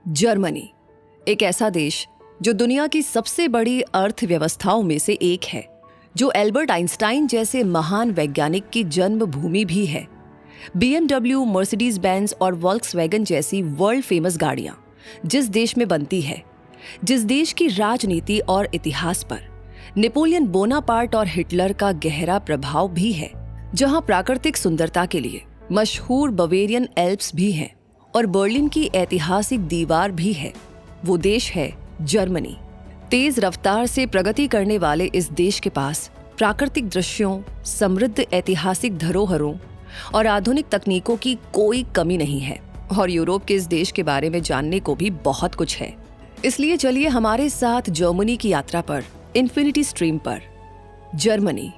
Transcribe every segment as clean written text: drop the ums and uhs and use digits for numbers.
Germany एक ऐसा देश जो दुनिया की सबसे बड़ी अर्थव्यवस्थाओं में से एक है, जो एल्बर्ट आइंस्टाइन जैसे महान वैज्ञानिक की जन्मभूमि भी है। BMW, मर्सिडीज बेंज और वॉल्क्सवैगन जैसी वर्ल्ड फेमस गाड़ियां जिस देश में बनती है, जिस देश की राजनीति और इतिहास पर नेपोलियन बोनापार्ट और हिटलर का गहरा प्रभाव भी है, जहां प्राकृतिक सुंदरता के लिए मशहूर बवेरियन एल्प्स भी हैं और बर्लिन की ऐतिहासिक दीवार भी है, वो देश है जर्मनी। तेज रफ्तार से प्रगति करने वाले इस देश के पास प्राकृतिक दृश्यों, समृद्ध ऐतिहासिक धरोहरों और आधुनिक तकनीकों की कोई कमी नहीं है, और यूरोप के इस देश के बारे में जानने को भी बहुत कुछ है। इसलिए चलिए हमारे साथ जर्मनी की यात्रा पर, इन्फिनिटी स्ट्रीम पर। जर्मनी,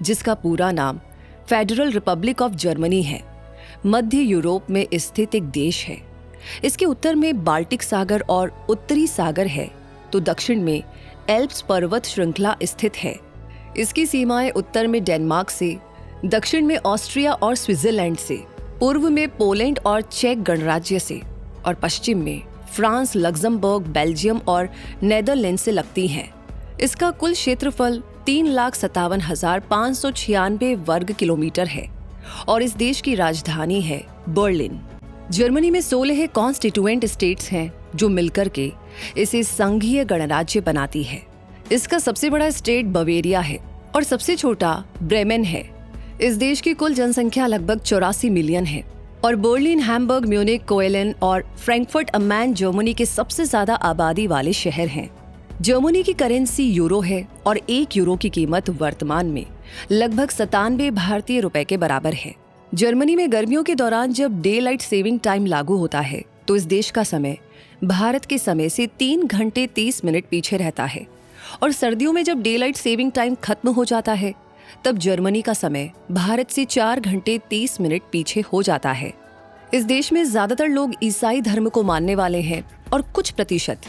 जिसका पूरा नाम फेडरल रिपब्लिक ऑफ जर्मनी है, मध्य यूरोप में स्थित एक देश है। इसके उत्तर में बाल्टिक सागर और उत्तरी सागर है, तो दक्षिण में एल्प्स पर्वत श्रृंखला स्थित है। इसकी सीमाएं उत्तर में डेनमार्क से, दक्षिण में ऑस्ट्रिया और स्विट्जरलैंड से, पूर्व में पोलैंड और चेक गणराज्य से, और पश्चिम में फ्रांस, लग्जमबर्ग, बेल्जियम और नेदरलैंड से लगती हैं। इसका कुल क्षेत्रफल 3,57,596 वर्ग किलोमीटर है और इस देश की राजधानी है बर्लिन। जर्मनी में 16 कॉन्स्टिट्यूएंट स्टेट्स हैं जो मिलकर के इसे संघीय गणराज्य बनाती है। इसका सबसे बड़ा स्टेट बवेरिया है और सबसे छोटा ब्रेमेन है। इस देश की कुल जनसंख्या लगभग 84 मिलियन है और बर्लिन, हैम्बर्ग, म्यूनिख, कोएलन और फ्रैंकफर्ट अम मैन जर्मनी के सबसे ज्यादा आबादी वाले शहर हैं। जर्मनी की करेंसी यूरो है और 1 यूरो की कीमत वर्तमान में लगभग 97 भारतीय रुपए के बराबर है। जर्मनी में गर्मियों के दौरान जब डे लाइट सेविंग टाइम लागू होता है तो इस देश का समय भारत के समय से 3 घंटे 30 मिनट पीछे रहता है, और सर्दियों में जब डे लाइट सेविंग टाइम खत्म हो जाता है तब जर्मनी का समय भारत से 4 घंटे 30 मिनट पीछे हो जाता है। इस देश में ज्यादातर लोग ईसाई धर्म को मानने वाले हैं और कुछ प्रतिशत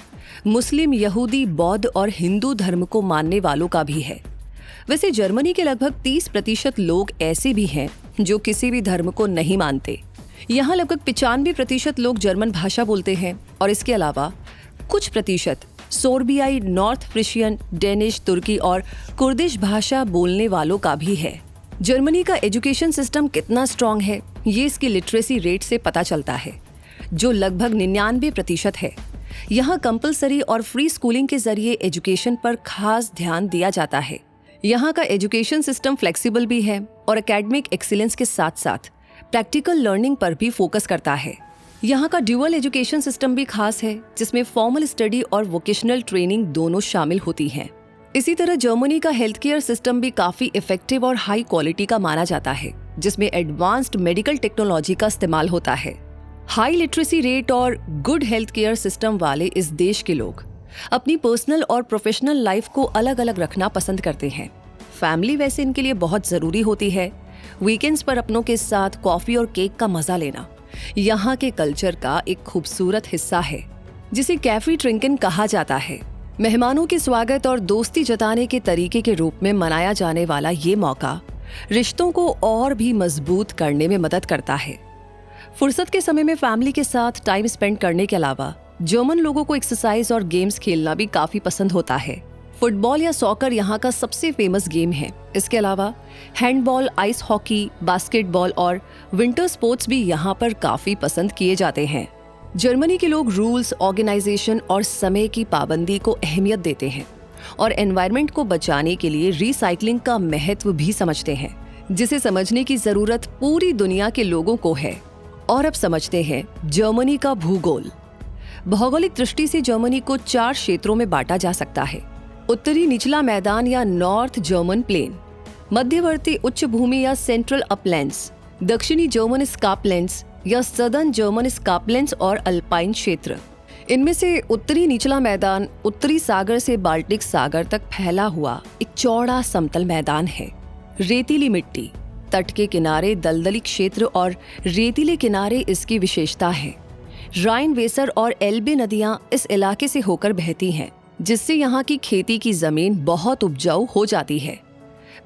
मुस्लिम, यहूदी, बौद्ध और हिंदू धर्म को मानने वालों का भी है। वैसे जर्मनी के लगभग 30% लोग ऐसे भी हैं जो किसी भी धर्म को नहीं मानते। यहाँ लगभग 95% लोग जर्मन भाषा बोलते हैं और इसके अलावा कुछ प्रतिशत सोर्बियाई, नॉर्थ फ्रिशियन, डेनिश, तुर्की और कुर्दिश भाषा बोलने वालों का भी है। जर्मनी का एजुकेशन सिस्टम कितना स्ट्रांग है ये इसकी लिटरेसी रेट से पता चलता है, जो लगभग 99% है। यहाँ कंपलसरी और फ्री स्कूलिंग के जरिए एजुकेशन पर खास ध्यान दिया जाता है। यहाँ का एजुकेशन सिस्टम फ्लेक्सिबल भी है और एकेडमिक एक्सीलेंस के साथ साथ प्रैक्टिकल लर्निंग पर भी फोकस करता है। यहाँ का ड्यूअल एजुकेशन सिस्टम भी खास है, जिसमें फॉर्मल स्टडी और वोकेशनल ट्रेनिंग दोनों शामिल होती हैं। इसी तरह जर्मनी का हेल्थ केयर सिस्टम भी काफी इफेक्टिव और हाई क्वालिटी का माना जाता है, जिसमें एडवांस्ड मेडिकल टेक्नोलॉजी का इस्तेमाल होता है। हाई लिटरेसी रेट और गुड हेल्थ केयर सिस्टम वाले इस देश के लोग अपनी पर्सनल और प्रोफेशनल लाइफ को अलग अलग रखना पसंद करते हैं। फैमिली वैसे इनके लिए बहुत जरूरी होती है। वीकेंड्स पर अपनों के साथ कॉफी और केक का मजा लेना यहाँ के कल्चर का एक खूबसूरत हिस्सा है, जिसे कैफे ट्रिंकन कहा जाता है। मेहमानों के स्वागत और दोस्ती जताने के तरीके के रूप में मनाया जाने वाला ये मौका रिश्तों को और भी मजबूत करने में मदद करता है। फुर्सत के समय में फैमिली के साथ टाइम स्पेंड करने के अलावा जर्मन लोगों को एक्सरसाइज और गेम्स खेलना भी काफी पसंद होता है। फुटबॉल या सॉकर यहाँ का सबसे फेमस गेम है। इसके अलावा हैंडबॉल, आइस हॉकी, बास्केटबॉल और विंटर स्पोर्ट्स भी यहाँ पर काफी पसंद किए जाते हैं। जर्मनी के लोग रूल्स, ऑर्गेनाइजेशन और समय की पाबंदी को अहमियत देते हैं और एनवायरनमेंट को बचाने के लिए रिसाइकलिंग का महत्व भी समझते हैं, जिसे समझने की जरूरत पूरी दुनिया के लोगों को है। और अब समझते हैं जर्मनी का भूगोल। भौगोलिक दृष्टि से जर्मनी को 4 क्षेत्रों में बांटा जा सकता है। उत्तरी निचला मैदान या नॉर्थ जर्मन प्लेन, मध्यवर्ती उच्च भूमि या सेंट्रल अपलैंड्स, दक्षिणी जर्मन स्कार्पलैंड्स या सदर्न जर्मन स्कार्पलैंड्स और अल्पाइन क्षेत्र। इनमें से उत्तरी निचला मैदान उत्तरी सागर से बाल्टिक सागर तक फैला हुआ एक चौड़ा समतल मैदान है। रेतीली मिट्टी, तट के किनारे दलदली क्षेत्र और रेतीले किनारे इसकी विशेषता है। राइन, वेसर और एल्बे नदियां इस इलाके से होकर बहती हैं, जिससे यहाँ की खेती की जमीन बहुत उपजाऊ हो जाती है।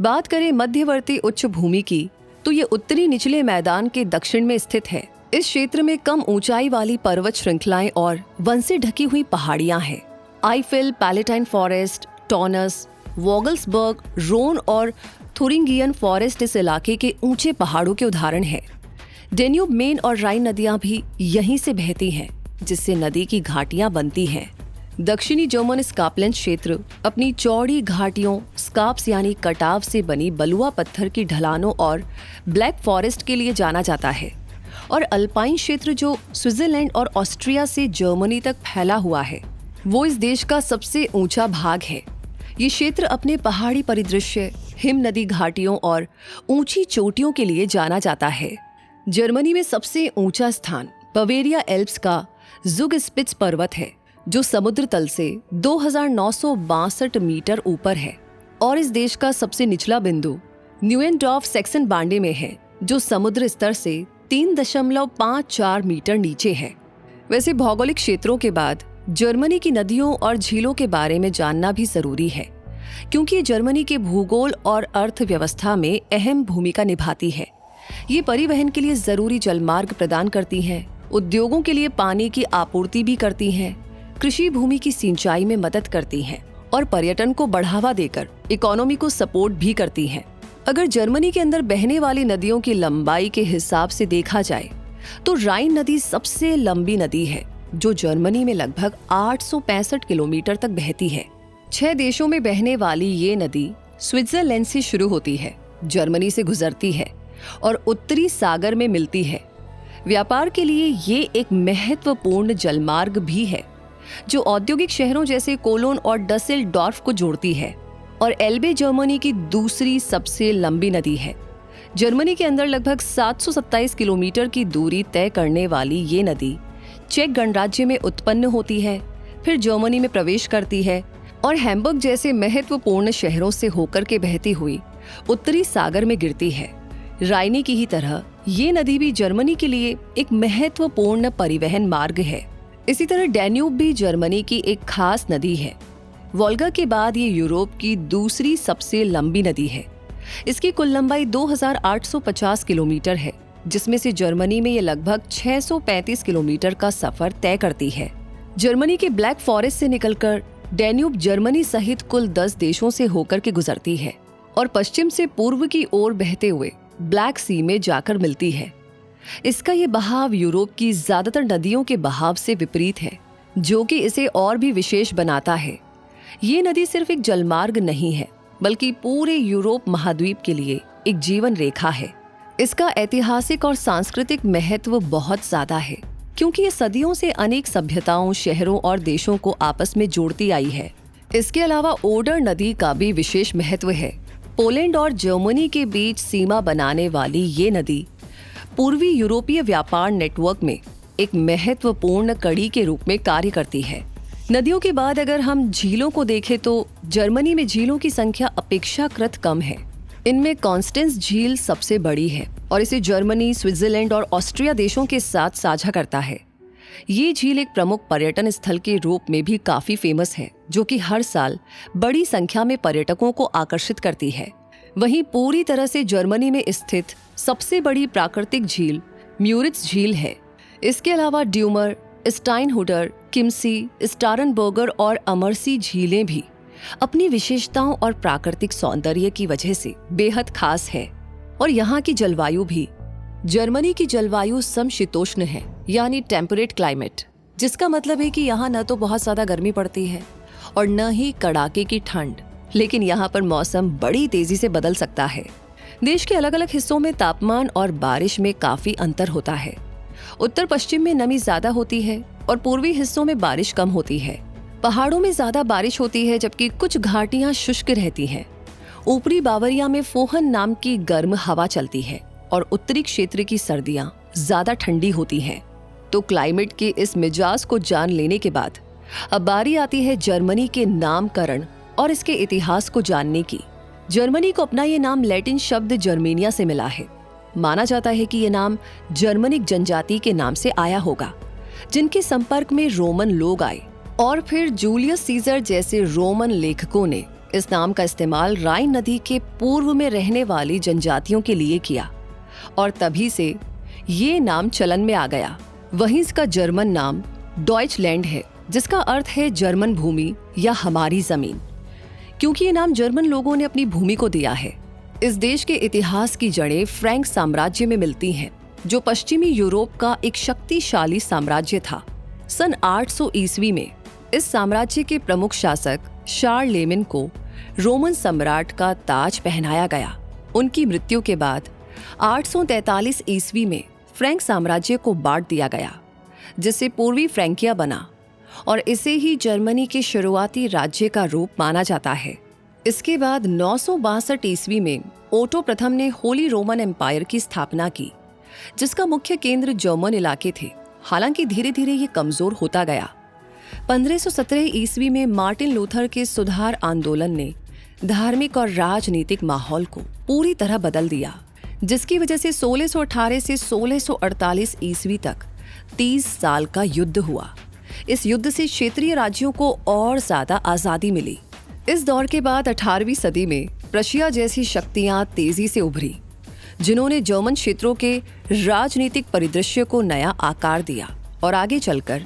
बात करें मध्यवर्ती उच्च भूमि की, तो ये उत्तरी निचले मैदान के दक्षिण में स्थित है। इस क्षेत्र में कम ऊंचाई वाली पर्वत श्रृंखलाएं और वन से ढकी हुई पहाड़ियां हैं। आईफिल, पैलेटाइन फॉरेस्ट, टॉनस, वॉगल्सबर्ग, रोन और थुरिंगियन फॉरेस्ट इस इलाके के ऊंचे पहाड़ों के उदाहरण हैं। डेन्यूब, मेन और राइन नदियां भी यहीं से बहती हैं, जिससे नदी की घाटियां बनती हैं। दक्षिणी जर्मन स्कार्पलैंड क्षेत्र अपनी चौड़ी घाटियों, स्कार्प्स यानी कटाव से बनी बलुआ पत्थर की ढलानों और ब्लैक फॉरेस्ट के लिए जाना जाता है। और अल्पाइन क्षेत्र जो स्विट्जरलैंड और ऑस्ट्रिया से जर्मनी तक फैला हुआ है, वो इस देश का सबसे ऊंचा भाग है। ये क्षेत्र अपने पहाड़ी परिदृश्य, हिम नदी घाटियों और ऊंची चोटियों के लिए जाना जाता है। जर्मनी में सबसे ऊंचा स्थान बवेरिया एल्प्स का ज़ुगस्पिट्ज पर्वत है, जो समुद्र तल से 2962 मीटर ऊपर है। और इस देश का सबसे निचला बिंदु न्यूएनडॉर्फ सैक्सन बांडे में है, जो समुद्र स्तर से 3.54 मीटर नीचे है। वैसे भौगोलिक क्षेत्रों के बाद जर्मनी की नदियों और झीलों के बारे में जानना भी जरूरी है, क्योंकि ये जर्मनी के भूगोल और अर्थव्यवस्था में अहम भूमिका निभाती है। ये परिवहन के लिए जरूरी जलमार्ग प्रदान करती हैं, उद्योगों के लिए पानी की आपूर्ति भी करती हैं, कृषि भूमि की सिंचाई में मदद करती हैं और पर्यटन को बढ़ावा देकर इकोनॉमी को सपोर्ट भी करती हैं। अगर जर्मनी के अंदर बहने वाली नदियों की लंबाई के हिसाब से देखा जाए तो राइन नदी सबसे लंबी नदी है, जो जर्मनी में लगभग 865 किलोमीटर तक बहती है। 6 देशों में बहने वाली ये नदी स्विट्जरलैंड से शुरू होती है, जर्मनी से गुजरती है और उत्तरी सागर में मिलती है। व्यापार के लिए ये एक महत्वपूर्ण जलमार्ग भी है, जो औद्योगिक शहरों जैसे कोलोन और डसेल्डॉर्फ को जोड़ती है। और एल्बे जर्मनी की दूसरी सबसे लंबी नदी है। जर्मनी के अंदर लगभग 727 किलोमीटर की दूरी तय करने वाली ये नदी चेक गणराज्य में उत्पन्न होती है, फिर जर्मनी में प्रवेश करती है और हैम्बर्ग जैसे महत्वपूर्ण शहरों से होकर के बहती हुई उत्तरी सागर में गिरती है। राइनी की ही तरह ये नदी भी जर्मनी के लिए एक महत्वपूर्ण परिवहन मार्ग है। इसी तरह डैन्यूब भी जर्मनी की एक खास नदी है। वोल्गा के बाद ये यूरोप की दूसरी सबसे लंबी नदी है। इसकी कुल लंबाई 2850 किलोमीटर है, जिसमें से जर्मनी में ये लगभग 635 किलोमीटर का सफर तय करती है। जर्मनी के ब्लैक फॉरेस्ट से निकलकर डैन्यूब जर्मनी सहित कुल 10 देशों से होकर के गुजरती है और पश्चिम से पूर्व की ओर बहते हुए ब्लैक सी में जाकर मिलती है। इसका ये बहाव यूरोप की ज्यादातर नदियों के बहाव से विपरीत है, जो कि इसे और भी विशेष बनाता है। ये नदी सिर्फ एक जलमार्ग नहीं है, बल्कि पूरे यूरोप महाद्वीप के लिए एक जीवन रेखा है। इसका ऐतिहासिक और सांस्कृतिक महत्व बहुत ज्यादा है, क्योंकि ये सदियों से अनेक सभ्यताओं, शहरों और देशों को आपस में जोड़ती आई है। इसके अलावा ओडर नदी का भी विशेष महत्व है। पोलैंड और जर्मनी के बीच सीमा बनाने वाली ये नदी पूर्वी यूरोपीय व्यापार नेटवर्क में एक महत्वपूर्ण कड़ी के रूप में कार्य करती है। नदियों के बाद अगर हम झीलों को देखें तो जर्मनी में झीलों की संख्या अपेक्षाकृत कम है। इनमें कॉन्स्टेंस झील सबसे बड़ी है और इसे जर्मनी, स्विट्जरलैंड और ऑस्ट्रिया देशों के साथ साझा करता है। ये झील एक प्रमुख पर्यटन स्थल के रूप में भी काफी फेमस है, जो कि हर साल बड़ी संख्या में पर्यटकों को आकर्षित करती है। वहीं पूरी तरह से जर्मनी में स्थित सबसे बड़ी प्राकृतिक झील म्यूरिट्ज झील है। इसके अलावा ड्यूमर, स्टाइनहुडर, किम्सी, स्टारनबर्गर और अमरसी झीलें भी अपनी विशेषताओं और प्राकृतिक सौंदर्य की वजह से बेहद खास है। और यहाँ की जलवायु भी, जर्मनी की जलवायु समशीतोष्ण है, यानी टेम्परेट क्लाइमेट, जिसका मतलब है कि यहाँ न तो बहुत ज्यादा गर्मी पड़ती है और न ही कड़ाके की ठंड, लेकिन यहाँ पर मौसम बड़ी तेजी से बदल सकता है। देश के अलग अलग हिस्सों में तापमान और बारिश में काफी अंतर होता है। उत्तर पश्चिम में नमी ज्यादा होती है और पूर्वी हिस्सों में बारिश कम होती है। पहाड़ों में ज्यादा बारिश होती है, जबकि कुछ घाटियां शुष्क रहती हैं। ऊपरी बावरिया में फोहन नाम की गर्म हवा चलती है और उत्तरी क्षेत्र की सर्दियां ज्यादा ठंडी होती हैं। तो क्लाइमेट के इस मिजाज को जान लेने के बाद अब बारी आती है जर्मनी के नामकरण और इसके इतिहास को जानने की। जर्मनी को अपना ये नाम लैटिन शब्द जर्मेनिया से मिला है। माना जाता है कि ये नाम जर्मनिक जनजाति के नाम से आया होगा, जिनके संपर्क में रोमन लोग आए और फिर जूलियस सीजर जैसे रोमन लेखकों ने इस नाम का इस्तेमाल राइन नदी के पूर्व में रहने वाली जनजातियों के लिए किया और तभी से ये नाम चलन में आ गया। वहीं इसका जर्मन नाम डॉइचलैंड है, जिसका अर्थ है जर्मन भूमि या हमारी जमीन, क्योंकि ये नाम जर्मन लोगों ने अपनी भूमि को दिया है। इस देश के इतिहास की जड़ें फ्रैंक साम्राज्य में मिलती हैं, जो पश्चिमी यूरोप का एक शक्तिशाली साम्राज्य था। सन 800 ईस्वी में इस साम्राज्य के प्रमुख शासक शारलेमेन को रोमन सम्राट का ताज पहनाया गया। उनकी मृत्यु के बाद 843 ईस्वी में फ्रैंक साम्राज्य को बांट दिया गया, जिससे पूर्वी फ्रैंकिया बना और इसे ही जर्मनी के शुरुआती राज्य का रूप माना जाता है। इसके बाद 962 ईस्वी में ओटो प्रथम ने होली रोमन एम्पायर की स्थापना की, जिसका मुख्य केंद्र जर्मन इलाके थे। हालांकि धीरे धीरे ये कमजोर होता गया। 1517 ईस्वी में मार्टिन लूथर के सुधार आंदोलन ने धार्मिक और राजनीतिक माहौल को पूरी तरह बदल दिया, जिसकी वजह से 1618 से 1648 ईस्वी तक 30 साल का युद्ध हुआ। इस युद्ध से क्षेत्रीय राज्यों को और ज्यादा आजादी मिली। इस दौर के बाद 18वीं सदी में प्रशिया जैसी शक्तियां तेजी से उभरी, जिन्होंने जर्मन क्षेत्रों के राजनीतिक परिदृश्य को नया आकार दिया और आगे चलकर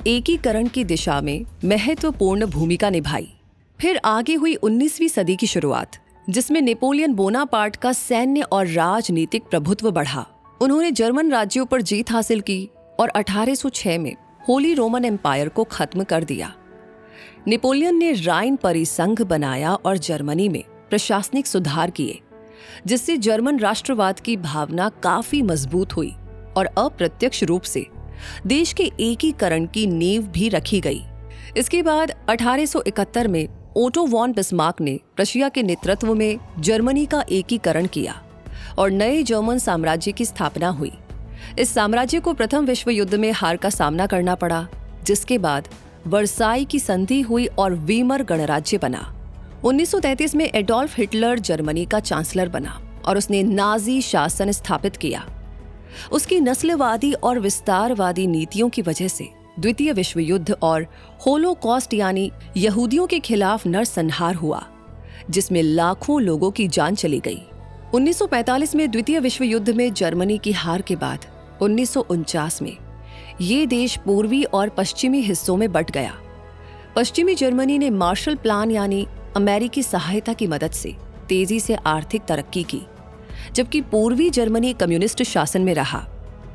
एकीकरण की दिशा में महत्वपूर्ण भूमिका निभाई। फिर आगे हुई 19वीं सदी की शुरुआत, जिसमें नेपोलियन बोनापार्ट का सैन्य और राजनीतिक प्रभुत्व बढ़ा। उन्होंने जर्मन राज्यों पर जीत हासिल की और 1806 में होली रोमन एम्पायर को खत्म कर दिया। नेपोलियन ने राइन परिसंघ बनाया और जर्मनी में प्रशासनिक सुधार किए, जिससे जर्मन राष्ट्रवाद की भावना काफी मजबूत हुई और अप्रत्यक्ष रूप से देश के एकीकरण की नींव भी रखी गई। इसके बाद 1871 में ओटो वॉन बिस्मार्क ने प्रशिया के नेतृत्व में जर्मनी का एकीकरण किया और नए जर्मन साम्राज्य की स्थापना हुई। इस साम्राज्य को प्रथम विश्व युद्ध में हार का सामना करना पड़ा, जिसके बाद वर्साई की संधि हुई और वीमर गणराज्य बना। 1933 में एडोल्फ हिटलर जर्मनी का चांसलर बना और उसने नाजी शासन स्थापित किया। उसकी नस्लवादी और विस्तारवादी नीतियों की वजह से द्वितीय विश्व युद्ध और होलोकॉस्ट यानी यहूदियों के खिलाफ नरसंहार हुआ, जिसमें लाखों लोगों की जान चली गई। 1945 में द्वितीय विश्व युद्ध में जर्मनी की हार के बाद 1949 में ये देश पूर्वी और पश्चिमी हिस्सों में बंट गया। पश्चिमी जर्मनी ने मार्शल प्लान यानी अमेरिकी सहायता की मदद से तेजी से आर्थिक तरक्की की, जबकि पूर्वी जर्मनी कम्युनिस्ट शासन में रहा।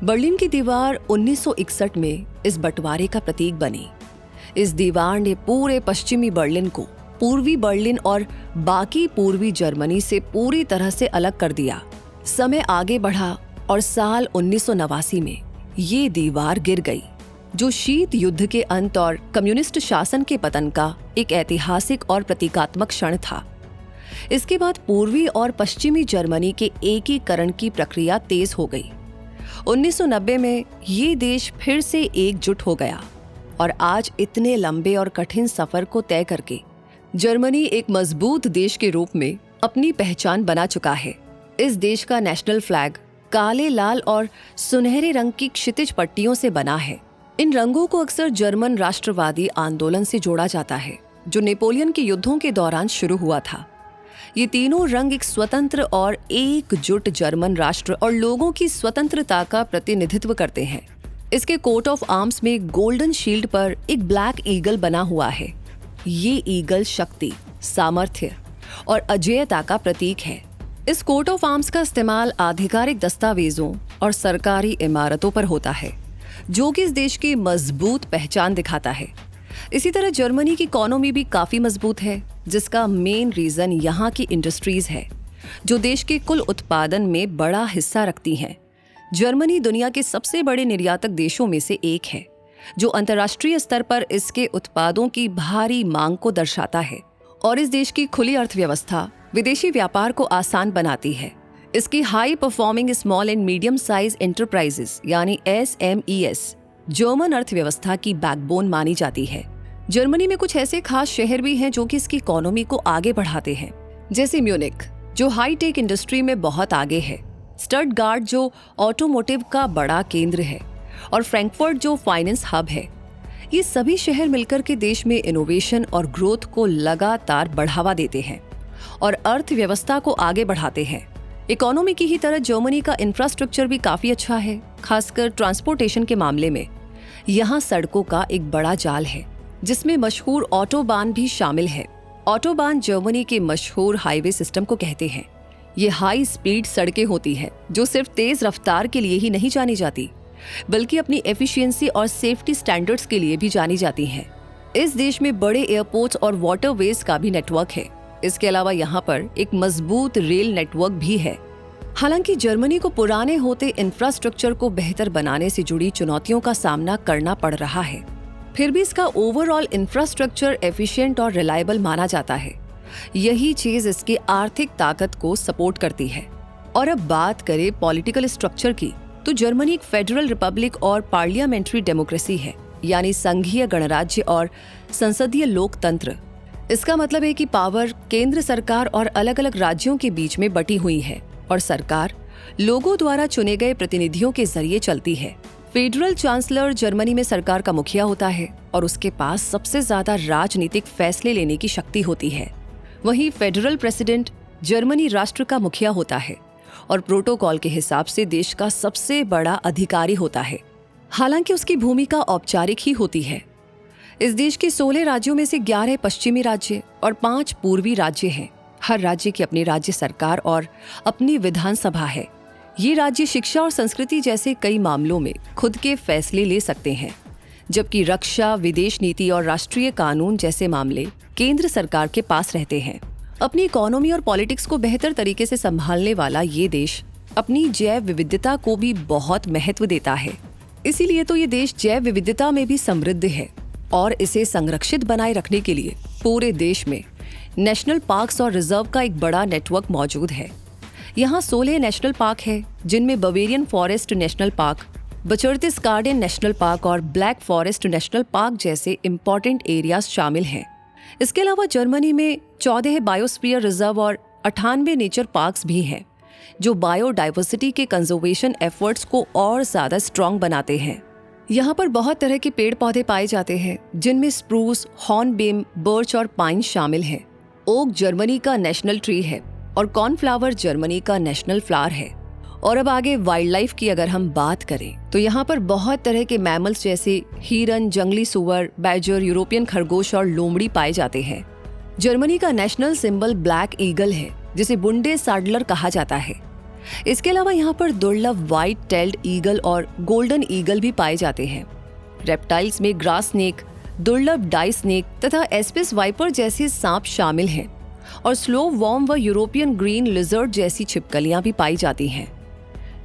बर्लिन की दीवार 1961 में इस बंटवारे का प्रतीक बनी। इस दीवार ने पूरे पश्चिमी बर्लिन को पूर्वी बर्लिन और बाकी पूर्वी जर्मनी से पूरी तरह से अलग कर दिया। समय आगे बढ़ा और साल 1989 में ये दीवार गिर गई, जो शीत युद्ध के अंत और कम्युनिस्ट शासन के पतन का एक ऐतिहासिक और प्रतीकात्मक क्षण था। इसके बाद पूर्वी और पश्चिमी जर्मनी के एकीकरण की प्रक्रिया तेज हो गई। 1990 में ये देश फिर से एकजुट हो गया और आज इतने लंबे और कठिन सफर को तय करके जर्मनी एक मजबूत देश के रूप में अपनी पहचान बना चुका है। इस देश का नेशनल फ्लैग काले, लाल और सुनहरे रंग की क्षितिज पट्टियों से बना है। इन रंगों को अक्सर जर्मन राष्ट्रवादी आंदोलन से जोड़ा जाता है, जो नेपोलियन के युद्धों के दौरान शुरू हुआ था। ये तीनों रंग एक स्वतंत्र और एकजुट जर्मन राष्ट्र और लोगों की स्वतंत्रता का प्रतिनिधित्व करते हैं। इसके कोट ऑफ आर्म्स में गोल्डन शील्ड पर एक ब्लैक ईगल बना हुआ है। ये ईगल शक्ति, सामर्थ्य और अजेयता का प्रतीक है। इस कोट ऑफ आर्म्स का इस्तेमाल आधिकारिक दस्तावेजों और सरकारी इमारतों पर होता है, जो कि इस देश की मजबूत पहचान दिखाता है। इसी तरह जर्मनी की इकोनॉमी भी काफी मजबूत है, जिसका मेन रीजन यहाँ की इंडस्ट्रीज है, जो देश के कुल उत्पादन में बड़ा हिस्सा रखती हैं। जर्मनी दुनिया के सबसे बड़े निर्यातक देशों में से एक है, जो अंतर्राष्ट्रीय स्तर पर इसके उत्पादों की भारी मांग को दर्शाता है। और इस देश की खुली अर्थव्यवस्था विदेशी व्यापार को आसान बनाती है। इसकी high performing small and medium size enterprises यानी SMEs जर्मन अर्थव्यवस्था की बैकबोन मानी जाती है। जर्मनी में कुछ ऐसे खास शहर भी हैं जो कि इसकी इकोनॉमी को आगे बढ़ाते हैं, जैसे म्यूनिक, जो हाई टेक इंडस्ट्री में बहुत आगे है, स्टटगार्ट जो ऑटोमोटिव का बड़ा केंद्र है, और फ्रैंकफर्ट जो फाइनेंस हब है। ये सभी शहर मिलकर के देश में इनोवेशन और ग्रोथ को लगातार बढ़ावा देते हैं और अर्थव्यवस्था को आगे बढ़ाते हैं। इकोनॉमी की ही तरह जर्मनी का इंफ्रास्ट्रक्चर भी काफी अच्छा है, खासकर ट्रांसपोर्टेशन के मामले में। यहाँ सड़कों का एक बड़ा जाल है जिसमें मशहूर ऑटोबान भी शामिल है। ऑटोबान जर्मनी के मशहूर हाईवे सिस्टम को कहते हैं। ये हाई स्पीड सड़कें होती है जो सिर्फ तेज रफ्तार के लिए ही नहीं जानी जाती, बल्कि अपनी एफिशिएंसी और सेफ्टी स्टैंडर्ड्स के लिए भी जानी जाती हैं। इस देश में बड़े एयरपोर्ट्स और वाटरवेज का भी नेटवर्क है। इसके अलावा यहाँ पर एक मजबूत रेल नेटवर्क भी है। हालांकि जर्मनी को पुराने होते इंफ्रास्ट्रक्चर को बेहतर बनाने से जुड़ी चुनौतियों का सामना करना पड़ रहा है, फिर भी इसका ओवरऑल इंफ्रास्ट्रक्चर एफिशिएंट और रिलायबल माना जाता है। यही चीज इसकी आर्थिक ताकत को सपोर्ट करती है। और अब बात करें पॉलिटिकल स्ट्रक्चर की, तो जर्मनी एक फेडरल रिपब्लिक और पार्लियामेंट्री डेमोक्रेसी है, यानी संघीय गणराज्य और संसदीय लोकतंत्र। इसका मतलब है कि पावर केंद्र सरकार और अलग अलग राज्यों के बीच में बटी हुई है और सरकार लोगों द्वारा चुने गए प्रतिनिधियों के जरिए चलती है। फेडरल चांसलर जर्मनी में सरकार का मुखिया होता है और उसके पास सबसे ज्यादा राजनीतिक फैसले लेने की शक्ति होती है। वहीं फेडरल प्रेसिडेंट जर्मनी राष्ट्र का मुखिया होता है और प्रोटोकॉल के हिसाब से देश का सबसे बड़ा अधिकारी होता है। हालांकि उसकी भूमिका औपचारिक ही होती है। इस देश के 16 राज्यों में से 11 पश्चिमी राज्य और 5 पूर्वी राज्य हैं। हर राज्य की अपनी राज्य सरकार और अपनी विधानसभा है। ये राज्य शिक्षा और संस्कृति जैसे कई मामलों में खुद के फैसले ले सकते हैं, जबकि रक्षा, विदेश नीति और राष्ट्रीय कानून जैसे मामले केंद्र सरकार के पास रहते हैं। अपनी इकोनॉमी और पॉलिटिक्स को बेहतर तरीके से संभालने वाला ये देश अपनी जैव विविधता को भी बहुत महत्व देता है। इसीलिए तो ये देश जैव विविधता में भी समृद्ध है और इसे संरक्षित बनाए रखने के लिए पूरे देश में नेशनल पार्क्स और रिजर्व का एक बड़ा नेटवर्क मौजूद है। यहाँ 16 नेशनल पार्क है, जिनमें Bavarian Forest National Park, Berchtesgaden National Park और ब्लैक फॉरेस्ट नेशनल पार्क जैसे इंपॉर्टेंट एरियाज शामिल हैं। इसके अलावा जर्मनी में 14 बायोस्फीयर रिजर्व और 98 नेचर पार्क्स भी हैं, जो बायोडाइवर्सिटी के कंजर्वेशन एफर्ट्स को और ज्यादा स्ट्रॉन्ग बनाते हैं। यहाँ पर बहुत तरह के पेड़ पौधे पाए जाते हैं, जिनमें स्प्रूस, हॉर्नबिम, बर्च और पाइन शामिल हैं। ओक जर्मनी का नेशनल ट्री है और कॉर्नफ्लावर जर्मनी का नेशनल फ्लावर है। और अब आगे वाइल्ड लाइफ की अगर हम बात करें तो यहाँ पर बहुत तरह के मैमल्स जैसे हिरन, जंगली सुअर, बैजर, यूरोपियन खरगोश और लोमड़ी पाए जाते हैं। जर्मनी का नेशनल सिंबल ब्लैक ईगल है, जिसे बुंडे साडलर कहा जाता है। इसके अलावा यहाँ पर दुर्लभ व्हाइट टेल्ड ईगल और गोल्डन ईगल भी पाए जाते हैं। रेप्टाइल्स में ग्रास स्नेक, दुर्लभ डाई स्नेक तथा एस्पिस वाइपर जैसे सांप शामिल हैं और स्लो वॉर्म व यूरोपियन ग्रीन लिजर्ड जैसी छिपकलियां भी पाई जाती हैं।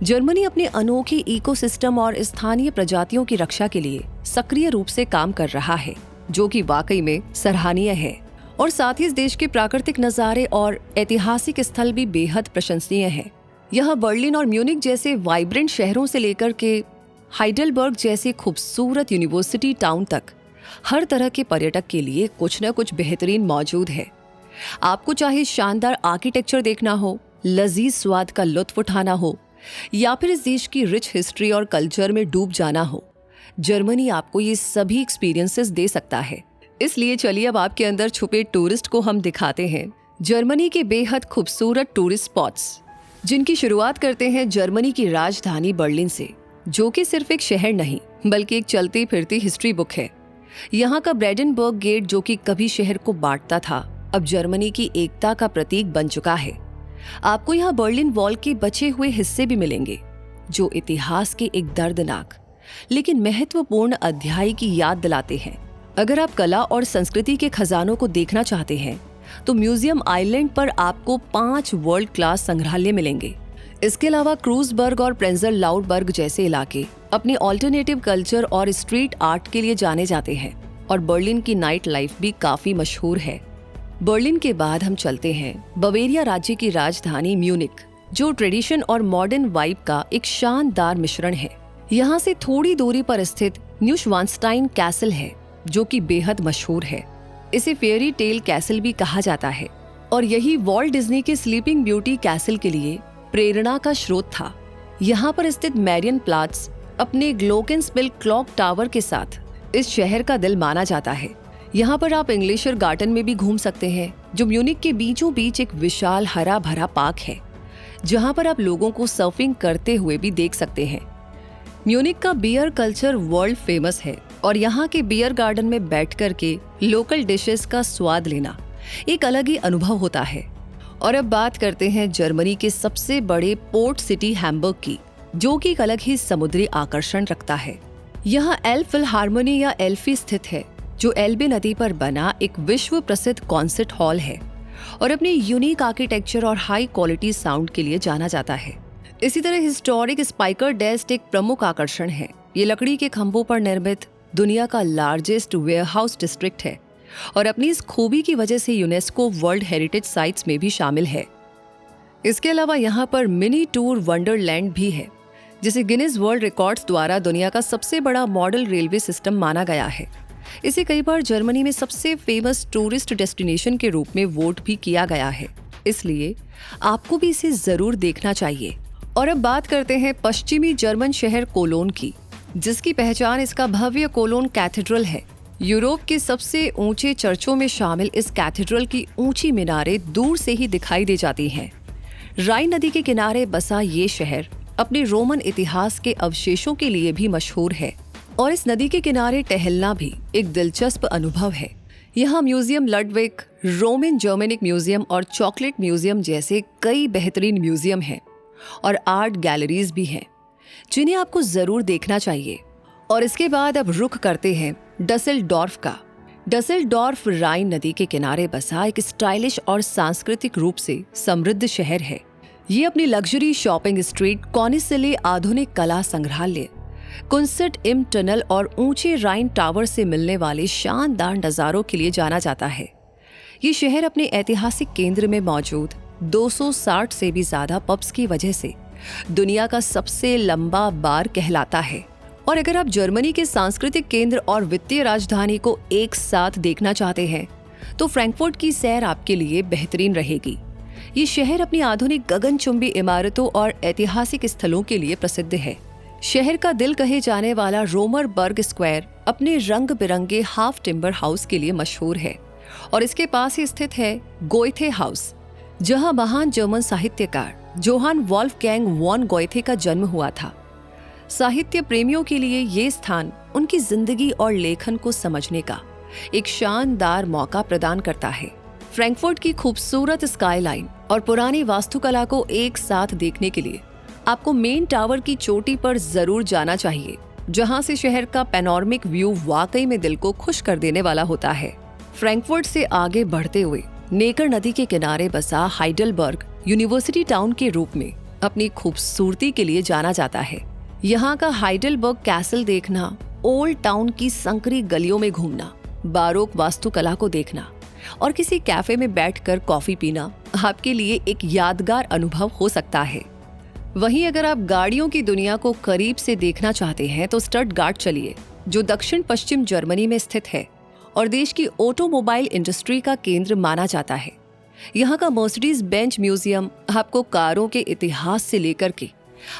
जर्मनी अपने अनोखे इकोसिस्टम और स्थानीय प्रजातियों की रक्षा के लिए सक्रिय रूप से काम कर रहा है, जो कि वाकई में सराहनीय है। और साथ ही इस देश के प्राकृतिक नज़ारे और ऐतिहासिक स्थल भी बेहद प्रशंसनीय हैं। यह बर्लिन और म्यूनिक जैसे वाइब्रेंट शहरों से लेकर के हाइडेलबर्ग जैसे खूबसूरत यूनिवर्सिटी टाउन तक हर तरह के पर्यटक के लिए कुछ न कुछ बेहतरीन मौजूद है। आपको चाहे शानदार आर्किटेक्चर देखना हो, लजीज स्वाद का लुत्फ उठाना हो या फिर इस देश की रिच हिस्ट्री और कल्चर में डूब जाना हो, जर्मनी आपको ये सभी एक्सपीरियंसेस दे सकता है। इसलिए चलिए अब आपके अंदर छुपे टूरिस्ट को हम दिखाते हैं जर्मनी के बेहद खूबसूरत टूरिस्ट स्पॉट्स, जिनकी शुरुआत करते हैं जर्मनी की राजधानी बर्लिन से, जो कि सिर्फ एक शहर नहीं बल्कि एक चलती फिरती हिस्ट्री बुक है। यहाँ का ब्रेडेनबर्ग गेट, जो कि कभी शहर को बांटता था, अब जर्मनी की एकता का प्रतीक बन चुका है। आपको यहाँ बर्लिन वॉल के बचे हुए हिस्से भी मिलेंगे, जो इतिहास के एक दर्दनाक लेकिन महत्वपूर्ण अध्याय की याद दिलाते हैं। अगर आप कला और संस्कृति के खजानों को देखना चाहते हैं तो म्यूजियम आइलैंड पर आपको 5 वर्ल्ड क्लास संग्रहालय मिलेंगे। इसके अलावा क्रूजबर्ग और प्रेंजर लाउडबर्ग जैसे इलाके अपनी ऑल्टरनेटिव कल्चर और स्ट्रीट आर्ट के लिए जाने जाते हैं और बर्लिन की नाइट लाइफ भी काफी मशहूर है। बर्लिन के बाद हम चलते हैं बवेरिया राज्य की राजधानी म्यूनिक, जो ट्रेडिशन और मॉडर्न वाइब का एक शानदार मिश्रण है। यहाँ से थोड़ी दूरी पर स्थित न्यूशवानस्टाइन कैसल है, जो कि बेहद मशहूर है। इसे फेयरी टेल कैसल भी कहा जाता है और यही वॉल्ट डिज्नी के स्लीपिंग ब्यूटी कैसल के लिए प्रेरणा का स्रोत था। यहाँ पर स्थित मैरियन प्लाट्स अपने ग्लोकेंस्बिल क्लॉक टावर के साथ इस शहर का दिल माना जाता है। यहाँ पर आप इंग्लिशर गार्डन में भी घूम सकते हैं, जो म्यूनिक के बीचों बीच एक विशाल हरा भरा पार्क है, जहां पर आप लोगों को सर्फिंग करते हुए भी देख सकते हैं। म्यूनिक का बियर कल्चर वर्ल्ड फेमस है और यहाँ के बियर गार्डन में बैठ कर के लोकल डिशेस का स्वाद लेना एक अलग ही अनुभव होता है। और अब बात करते हैं जर्मनी के सबसे बड़े पोर्ट सिटी हैम्बर्ग की, जो कि एक अलग ही समुद्री आकर्षण रखता है। यहाँ एल फिलहार्मोनी या एल्फी स्थित है, जो एल्बे नदी पर बना एक विश्व प्रसिद्ध कॉन्सर्ट हॉल है और अपने यूनिक आर्किटेक्चर और हाई क्वालिटी साउंड के लिए जाना जाता है। इसी तरह हिस्टोरिक स्पाइकर डेस्ट एक प्रमुख आकर्षण है। ये लकड़ी के खंभों पर निर्मित दुनिया का लार्जेस्ट वेयरहाउस डिस्ट्रिक्ट है और अपनी इस खूबी की वजह से यूनेस्को वर्ल्ड हेरिटेज साइट्स में भी शामिल है। इसके अलावा यहाँ पर मिनी टूर वंडरलैंड भी है, जिसे गिनीज वर्ल्ड रिकॉर्ड्स द्वारा दुनिया का सबसे बड़ा मॉडल रेलवे सिस्टम माना गया है। इसे कई बार जर्मनी में सबसे फेमस टूरिस्ट डेस्टिनेशन के रूप में वोट भी किया गया है, इसलिए आपको भी इसे जरूर देखना चाहिए। और अब बात करते हैं पश्चिमी जर्मन शहर कोलोन की, जिसकी पहचान इसका भव्य कोलोन कैथेड्रल है। यूरोप के सबसे ऊंचे चर्चों में शामिल इस कैथेड्रल की ऊंची मीनारें दूर से ही दिखाई दे जाती हैं। राइन नदी के किनारे बसा ये शहर अपने रोमन इतिहास के अवशेषों के लिए भी मशहूर है और इस नदी के किनारे टहलना भी एक दिलचस्प अनुभव है। यहाँ museum Ludwig, Roman Germanic museum और चॉकलेट म्यूजियम जैसे कई बेहतरीन म्यूजियम हैं और आर्ट गैलरीज भी हैं, जिन्हें आपको जरूर देखना चाहिए। और इसके बाद अब रुख करते हैं डसेल्डॉर्फ का। डसेल्डॉर्फ राइन नदी के किनारे बसा एक स्टाइलिश और सांस्कृतिक रूप से समृद्ध शहर है। ये अपनी लग्जरी शॉपिंग स्ट्रीट, कॉनिसेले आधुनिक कला संग्रहालय, कुंसर्ट इम टनल और ऊंचे राइन टावर से मिलने वाले शानदार नजारों के लिए जाना जाता है। ये शहर अपने ऐतिहासिक केंद्र में मौजूद 260 से भी ज्यादा पब्स की वजह से दुनिया का सबसे लंबा बार कहलाता है। और अगर आप जर्मनी के सांस्कृतिक केंद्र और वित्तीय राजधानी को एक साथ देखना चाहते हैं, तो फ्रैंकफर्ट की सैर आपके लिए बेहतरीन रहेगी। ये शहर अपनी आधुनिक गगनचुंबी इमारतों और ऐतिहासिक स्थलों के लिए प्रसिद्ध है। शहर का दिल कहे जाने वाला रोमरबर्ग स्क्वायर अपने रंग बिरंगे हाफ टिम्बर हाउस के लिए मशहूर है और इसके पास ही स्थित है गोएथे हाउस, जहां महान जर्मन साहित्यकार जोहान वॉल्फगैंग वॉन गोएथे का जन्म हुआ था। साहित्य प्रेमियों के लिए ये स्थान उनकी जिंदगी और लेखन को समझने का एक शानदार मौका प्रदान करता है। फ्रैंकफर्ट की खूबसूरत स्काईलाइन और पुरानी वास्तुकला को एक साथ देखने के लिए आपको मेन टावर की चोटी पर जरूर जाना चाहिए, जहां से शहर का पैनोरमिक व्यू वाकई में दिल को खुश कर देने वाला होता है। फ्रैंकफर्ट से आगे बढ़ते हुए नेकर नदी के किनारे बसा हाइडेलबर्ग यूनिवर्सिटी टाउन के रूप में अपनी खूबसूरती के लिए जाना जाता है। यहाँ का हाइडेलबर्ग कैसल देखना, ओल्ड टाउन की संकरी गलियों में घूमना, बारोक वास्तुकला को देखना और किसी कैफे में बैठकर कॉफी पीना आपके लिए एक यादगार अनुभव हो सकता है। वहीं अगर आप गाड़ियों की दुनिया को करीब से देखना चाहते हैं तो स्टटगार्ट चलिए, जो दक्षिण पश्चिम जर्मनी में स्थित है और देश की ऑटोमोबाइल इंडस्ट्री का केंद्र माना जाता है। यहाँ का मर्सिडीज बेंच म्यूजियम आपको कारों के इतिहास से लेकर के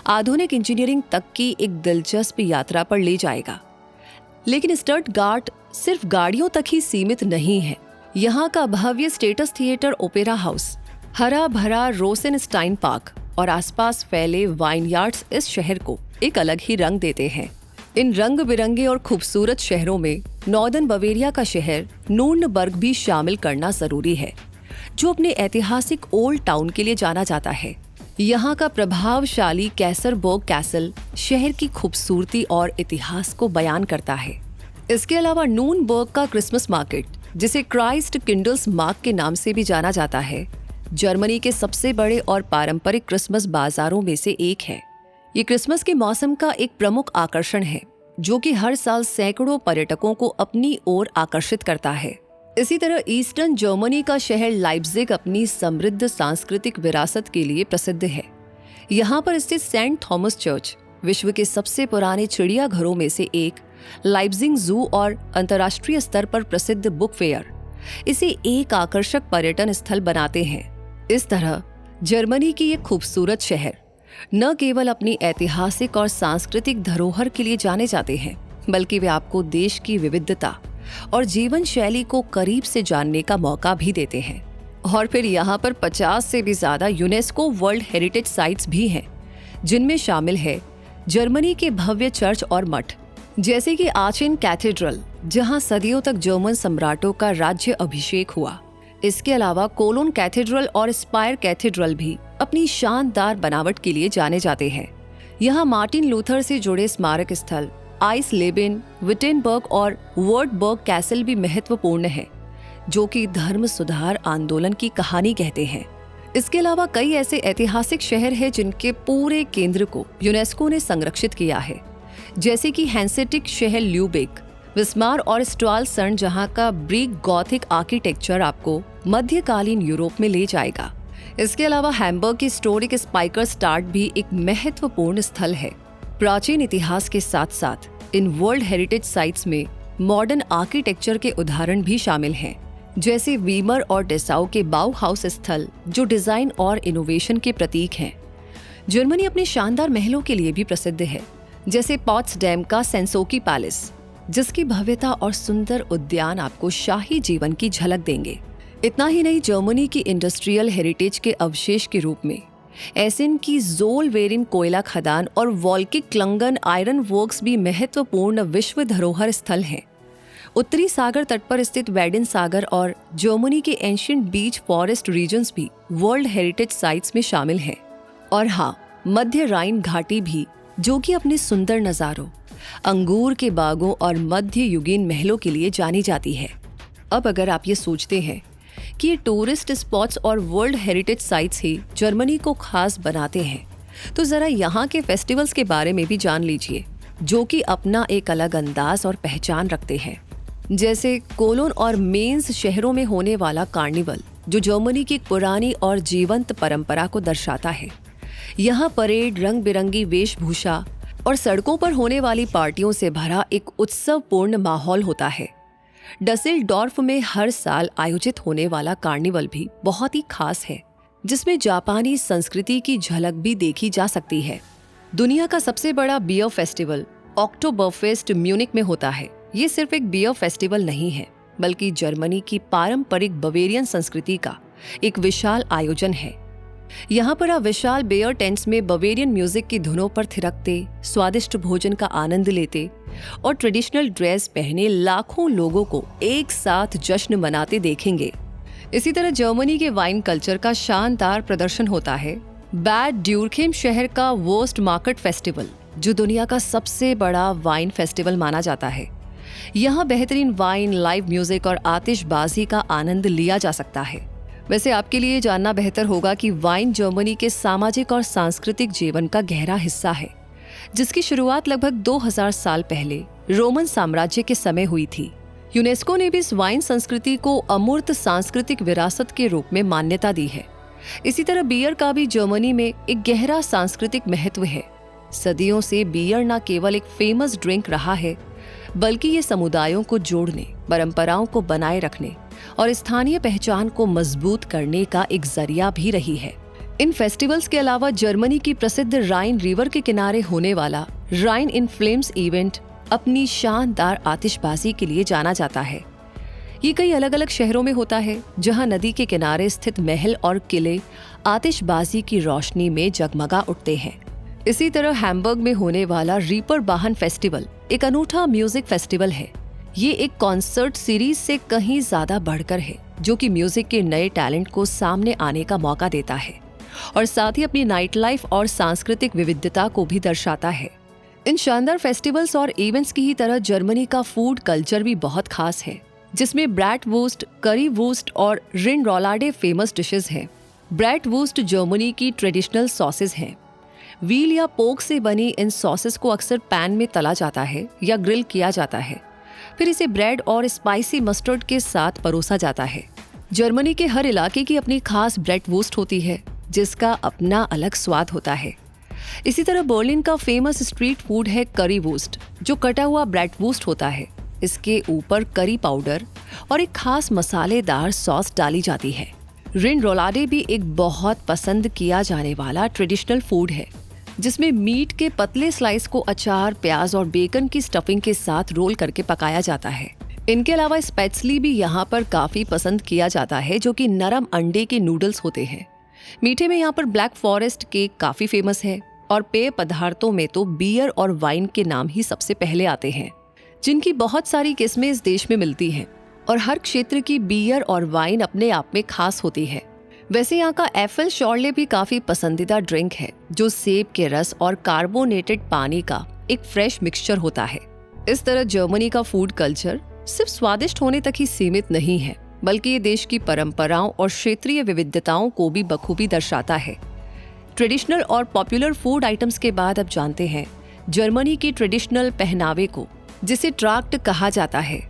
आधुनिक इंजीनियरिंग तक की एक दिलचस्प यात्रा पर ले जाएगा। लेकिन स्टटगार्ट सिर्फ गाड़ियों तक ही सीमित नहीं है। यहाँ का भव्य स्टेटस थिएटर, ओपेरा हाउस, हरा भरा रोसेनस्टाइन पार्क और आसपास फैले वाइनयार्ड्स इस शहर को एक अलग ही रंग देते हैं। इन रंग बिरंगे और खूबसूरत शहरों में नॉर्दर्न बवेरिया का शहर नूर्नबर्ग भी शामिल करना जरूरी है, जो अपने ऐतिहासिक ओल्ड टाउन के लिए जाना जाता है। यहाँ का प्रभावशाली कैसरबर्ग कैसल शहर की खूबसूरती और इतिहास को बयान करता है। इसके अलावा नूर्नबर्ग का क्रिसमस मार्केट, जिसे क्राइस्ट किंडल्स मार्क के नाम से भी जाना जाता है, जर्मनी के सबसे बड़े और पारंपरिक क्रिसमस बाजारों में से एक है। ये क्रिसमस के मौसम का एक प्रमुख आकर्षण है, जो कि हर साल सैकड़ों पर्यटकों को अपनी ओर आकर्षित करता है। इसी तरह ईस्टर्न जर्मनी का शहर लाइप्जिग अपनी समृद्ध सांस्कृतिक विरासत के लिए प्रसिद्ध है। यहाँ पर स्थित सेंट थॉमस चर्च विश्व के सबसे पुराने चिड़ियाघरों में से एक, लाइप्जिग जू और अंतर्राष्ट्रीय स्तर पर प्रसिद्ध बुक फेयर इसे एक आकर्षक पर्यटन स्थल बनाते हैं। इस तरह जर्मनी की ये खूबसूरत शहर न केवल अपनी ऐतिहासिक और सांस्कृतिक धरोहर के लिए जाने जाते हैं, बल्कि वे आपको देश की विविधता और जीवन शैली को करीब से जानने का मौका भी देते हैं। और फिर यहाँ पर 50 से भी ज्यादा यूनेस्को वर्ल्ड हेरिटेज साइट्स भी हैं, जिनमें शामिल है जर्मनी के भव्य चर्च और मठ, जैसे कि आचेन कैथेड्रल, जहाँ सदियों तक जर्मन सम्राटों का राज्य अभिषेक हुआ। इसके अलावा कोलोन कैथेड्रल और स्पायर कैथेड्रल भी अपनी शानदार बनावट के लिए जाने जाते हैं। यहाँ मार्टिन लूथर से जुड़े स्मारक स्थल आइस लेबेन, विटेनबर्ग और वर्टबर्ग कैसल भी महत्वपूर्ण है, जो कि धर्म सुधार आंदोलन की कहानी कहते हैं। इसके अलावा कई ऐसे ऐतिहासिक शहर हैं जिनके पूरे केंद्र को यूनेस्को ने संरक्षित किया है, जैसे कि हैंसेटिक शहर ल्यूबेक, विस्मार और स्ट्वालसर्न, जहां का ब्रिक गॉथिक आर्किटेक्चर आपको मध्यकालीन यूरोप में ले जाएगा। इसके अलावा हैम्बर्ग की हिस्टोरिक स्पाइकर स्टार्ट भी एक महत्वपूर्ण स्थल है। प्राचीन इतिहास के साथ साथ इन वर्ल्ड हेरिटेज साइट्स में मॉडर्न आर्किटेक्चर के उदाहरण भी शामिल हैं, जैसे वीमर और डेसाउ के बाउहाउस स्थल, जो डिजाइन और इनोवेशन के प्रतीक हैं। जर्मनी अपने शानदार महलों के लिए भी प्रसिद्ध है, जैसे पॉट्सडैम का सेंसोकी पैलेस, जिसकी भव्यता और सुंदर उद्यान आपको शाही जीवन की झलक देंगे। इतना ही नहीं, जर्मनी की इंडस्ट्रियल हेरिटेज के अवशेष के रूप में एसेन की ज़ोलवेरिन कोयला खदान और वॉल्किक क्लंगन आयरन वर्क्स भी महत्वपूर्ण विश्व धरोहर स्थल हैं। उत्तरी सागर तट पर स्थित वेडेन सागर और जर्मनी के एंशिएंट बीच फॉरेस्ट रीजन्स भी वर्ल्ड हेरिटेज साइट्स में शामिल हैं। और हाँ, मध्य राइन घाटी भी, जो कि अपने सुंदर नज़ारों, अंगूर के बागों और मध्य युगीन महलों के लिए जानी जाती है। अब अगर आप ये सोचते हैं कि ये टूरिस्ट स्पॉट्स और वर्ल्ड हेरिटेज साइट्स ही जर्मनी को खास बनाते हैं, तो जरा यहाँ के फेस्टिवल्स के बारे में भी जान लीजिए, जो कि अपना एक अलग अंदाज और पहचान रखते हैं। जैसे कोलोन और मेंस शहरों में होने वाला कार्निवल, जो जर्मनी की एक पुरानी और जीवंत परंपरा को दर्शाता है। यहाँ परेड, रंग बिरंगी वेशभूषा और सड़कों पर होने वाली पार्टियों से भरा एक उत्सवपूर्ण माहौल होता है। डसेल्डॉर्फ में हर साल आयोजित होने वाला कार्निवल भी बहुत ही खास है, जिसमें जापानी संस्कृति की झलक भी देखी जा सकती है। दुनिया का सबसे बड़ा बियर फेस्टिवल ऑक्टोबरफेस्ट म्यूनिक में होता है। ये सिर्फ एक बियर फेस्टिवल नहीं है, बल्कि जर्मनी की पारंपरिक बवेरियन संस्कृति का एक विशाल आयोजन है। यहाँ पर आप विशाल बियर टेंट्स में बवेरियन म्यूजिक की धुनों पर थिरकते, स्वादिष्ट भोजन का आनंद लेते और ट्रेडिशनल ड्रेस पहने लाखों लोगों को एक साथ जश्न मनाते देखेंगे। इसी तरह जर्मनी के वाइन कल्चर का शानदार प्रदर्शन होता है। बैड ड्यूरखेम शहर का वोस्ट मार्केट फेस्टिवल, जो दुनिया का सबसे बड़ा वाइन फेस्टिवल माना जाता है। यहाँ बेहतरीन वाइन, लाइव म्यूजिक और आतिशबाजी का आनंद लिया जा सकता है। वैसे आपके लिए जानना बेहतर होगा कि वाइन जर्मनी के सामाजिक और सांस्कृतिक जीवन का गहरा हिस्सा है, जिसकी शुरुआत लगभग 2000 साल पहले रोमन साम्राज्य के समय हुई थी। यूनेस्को ने भी इस वाइन संस्कृति को अमूर्त सांस्कृतिक विरासत के रूप में मान्यता दी है। इसी तरह बियर का भी जर्मनी में एक गहरा सांस्कृतिक महत्व है। सदियों से बियर न केवल एक फेमस ड्रिंक रहा है, बल्कि ये समुदायों को जोड़ने, परंपराओं को बनाए रखने और स्थानीय पहचान को मजबूत करने का एक जरिया भी रही है। इन फेस्टिवल्स के अलावा जर्मनी की प्रसिद्ध राइन रिवर के किनारे होने वाला राइन इन फ्लेम्स इवेंट अपनी शानदार आतिशबाजी के लिए जाना जाता है। ये कई अलग अलग शहरों में होता है, जहां नदी के किनारे स्थित महल और किले आतिशबाजी की रोशनी में जगमगा उठते हैं। इसी तरह हैम्बर्ग में होने वाला रीपर बाहन फेस्टिवल एक अनूठा म्यूजिक फेस्टिवल है। ये एक कॉन्सर्ट सीरीज से कहीं ज्यादा बढ़कर है, जो कि म्यूजिक के नए टैलेंट को सामने आने का मौका देता है और साथ ही अपनी नाइट लाइफ और सांस्कृतिक विविधता को भी दर्शाता है। इन शानदार फेस्टिवल्स और इवेंट्स की ही तरह जर्मनी का फूड कल्चर भी बहुत खास है, जिसमें ब्रैटवुर्स्ट, करीवुर्स्ट और रिंडरोलाडे फेमस डिशेस हैं। ब्रैटवुर्स्ट जर्मनी की ट्रेडिशनल सॉसेस हैं। व्हील या पोर्क से बनी इन सॉसेस को अक्सर पैन में तला जाता है या ग्रिल किया जाता है, फिर इसे ब्रेड और स्पाइसी मस्टर्ड के साथ परोसा जाता है। जर्मनी के हर इलाके की अपनी खास ब्रैटवुर्स्ट होती है, जिसका अपना अलग स्वाद होता है। इसी तरह बर्लिन का फेमस स्ट्रीट फूड है करीवुर्स्ट, जो कटा हुआ ब्रैटवुर्स्ट होता है। इसके ऊपर करी पाउडर और एक खास मसालेदार सॉस डाली जाती है। रिंडरोलाडे भी एक बहुत पसंद किया जाने वाला ट्रेडिशनल फूड है, जिसमें मीट के पतले स्लाइस को अचार, प्याज और बेकन की स्टफिंग के साथ रोल करके पकाया जाता है। इनके अलावा स्पेट्सली भी यहाँ पर काफी पसंद किया जाता है, जो कि नरम अंडे के नूडल्स होते हैं। मीठे में यहाँ पर ब्लैक फॉरेस्ट केक काफी फेमस है और पेय पदार्थों में तो बियर और वाइन के नाम ही सबसे पहले आते हैं, जिनकी बहुत सारी किस्में इस देश में मिलती हैं और हर क्षेत्र की बियर और वाइन अपने आप में खास होती है। वैसे यहाँ का एफएल शॉर्ले भी काफी पसंदीदा ड्रिंक है, जो सेब के रस और कार्बोनेटेड पानी का एक फ्रेश मिक्सचर होता है। इस तरह जर्मनी का फूड कल्चर सिर्फ स्वादिष्ट होने तक ही सीमित नहीं है, बल्कि ये देश की परंपराओं और क्षेत्रीय विविधताओं को भी बखूबी दर्शाता है। ट्रेडिशनल और पॉपुलर फूड आइटम्स के बाद अब जानते हैं जर्मनी की ट्रेडिशनल पहनावे को, जिसे ट्राक्ट कहा जाता है।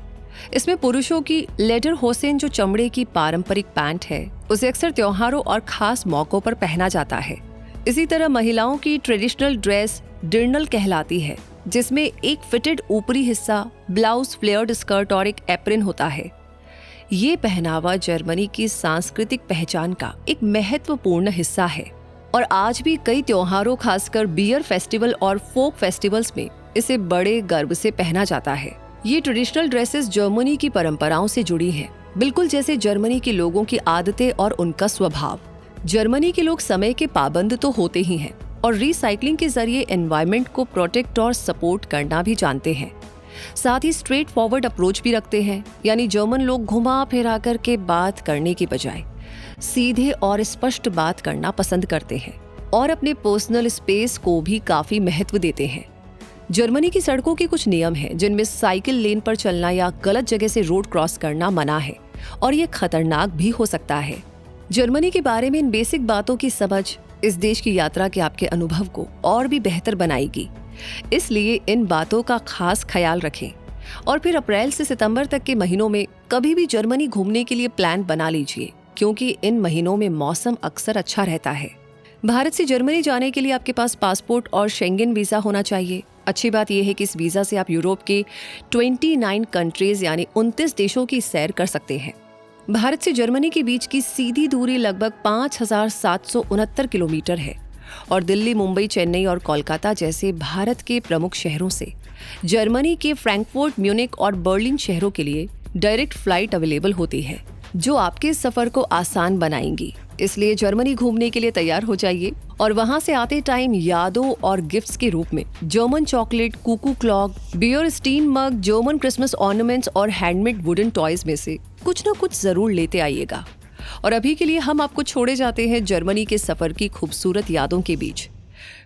इसमें पुरुषों की लेडर होसेन, जो चमड़े की पारंपरिक पैंट है, उसे अक्सर त्योहारों और खास मौकों पर पहना जाता है। इसी तरह महिलाओं की ट्रेडिशनल ड्रेस डिर्नल कहलाती है, जिसमें एक फिटेड ऊपरी हिस्सा, ब्लाउज, फ्लेयर्ड स्कर्ट और एक एप्रन होता है। ये पहनावा जर्मनी की सांस्कृतिक पहचान का एक महत्वपूर्ण हिस्सा है और आज भी कई त्योहारों, खासकर बियर फेस्टिवल और फोक फेस्टिवल्स में इसे बड़े गर्व से पहना जाता है। ये ट्रेडिशनल ड्रेसेस जर्मनी की परंपराओं से जुड़ी हैं, बिल्कुल जैसे जर्मनी के लोगों की आदतें और उनका स्वभाव। जर्मनी के लोग समय के पाबंद तो होते ही हैं और रिसाइकलिंग के जरिए एनवायरनमेंट को प्रोटेक्ट और सपोर्ट करना भी जानते हैं। साथ ही स्ट्रेट फॉरवर्ड अप्रोच भी रखते हैं, यानी जर्मन लोग घुमा फिरा कर के बात करने की बजाय सीधे और स्पष्ट बात करना पसंद करते हैं और अपने पर्सनल स्पेस को भी काफी महत्व देते हैं। जर्मनी की सड़कों के कुछ नियम हैं, जिनमें साइकिल लेन पर चलना या गलत जगह से रोड क्रॉस करना मना है और ये खतरनाक भी हो सकता है। जर्मनी के बारे में इन बेसिक बातों की समझ इस देश की यात्रा के आपके अनुभव को और भी बेहतर बनाएगी। इसलिए इन बातों का खास ख्याल रखें और फिर अप्रैल से सितंबर तक के महीनों में कभी भी जर्मनी घूमने के लिए प्लान बना लीजिए, क्योंकि इन महीनों में मौसम अक्सर अच्छा रहता है। भारत से जर्मनी जाने के लिए आपके पास पासपोर्ट और शेंगेन वीजा होना चाहिए। अच्छी बात यह है कि इस वीजा से आप यूरोप के 29 कंट्रीज यानी 29 देशों की सैर कर सकते हैं। भारत से जर्मनी के बीच की सीधी दूरी लगभग 5,769 किलोमीटर है और दिल्ली, मुंबई, चेन्नई और कोलकाता जैसे भारत के प्रमुख शहरों से जर्मनी के फ्रैंकफर्ट, म्यूनिख और बर्लिन शहरों के लिए डायरेक्ट फ्लाइट अवेलेबल होती है, जो आपके सफर को आसान बनाएंगी। इसलिए जर्मनी घूमने के लिए तैयार हो जाइए और वहां से आते टाइम यादों और गिफ्ट्स के रूप में German chocolate, cuckoo clock, beer stein mug, German Christmas ornaments और हैंडमेड वुडन टॉयज में से कुछ न कुछ जरूर लेते आइएगा। और अभी के लिए हम आपको छोड़े जाते हैं जर्मनी के सफर की खूबसूरत यादों के बीच।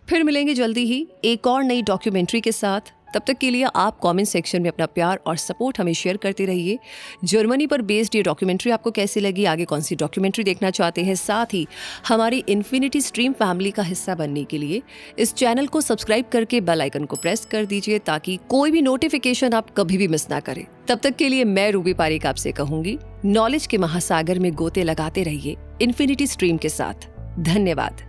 फिर मिलेंगे जल्दी ही एक और नई डॉक्यूमेंट्री के साथ। तब तक के लिए आप कमेंट सेक्शन में अपना प्यार और सपोर्ट हमें शेयर करते रहिए। जर्मनी पर बेस्ड ये डॉक्यूमेंट्री आपको कैसी लगी, आगे कौन सी डॉक्यूमेंट्री देखना चाहते हैं, साथ ही हमारी इन्फिनिटी स्ट्रीम फैमिली का हिस्सा बनने के लिए इस चैनल को सब्सक्राइब करके बेल आइकन को प्रेस कर दीजिए, ताकि कोई भी नोटिफिकेशन आप कभी भी मिस ना करें। तब तक के लिए मैं रूबी पारिक आपसे कहूंगी, नॉलेज के महासागर में गोते लगाते रहिए इन्फिनिटी स्ट्रीम के साथ। धन्यवाद।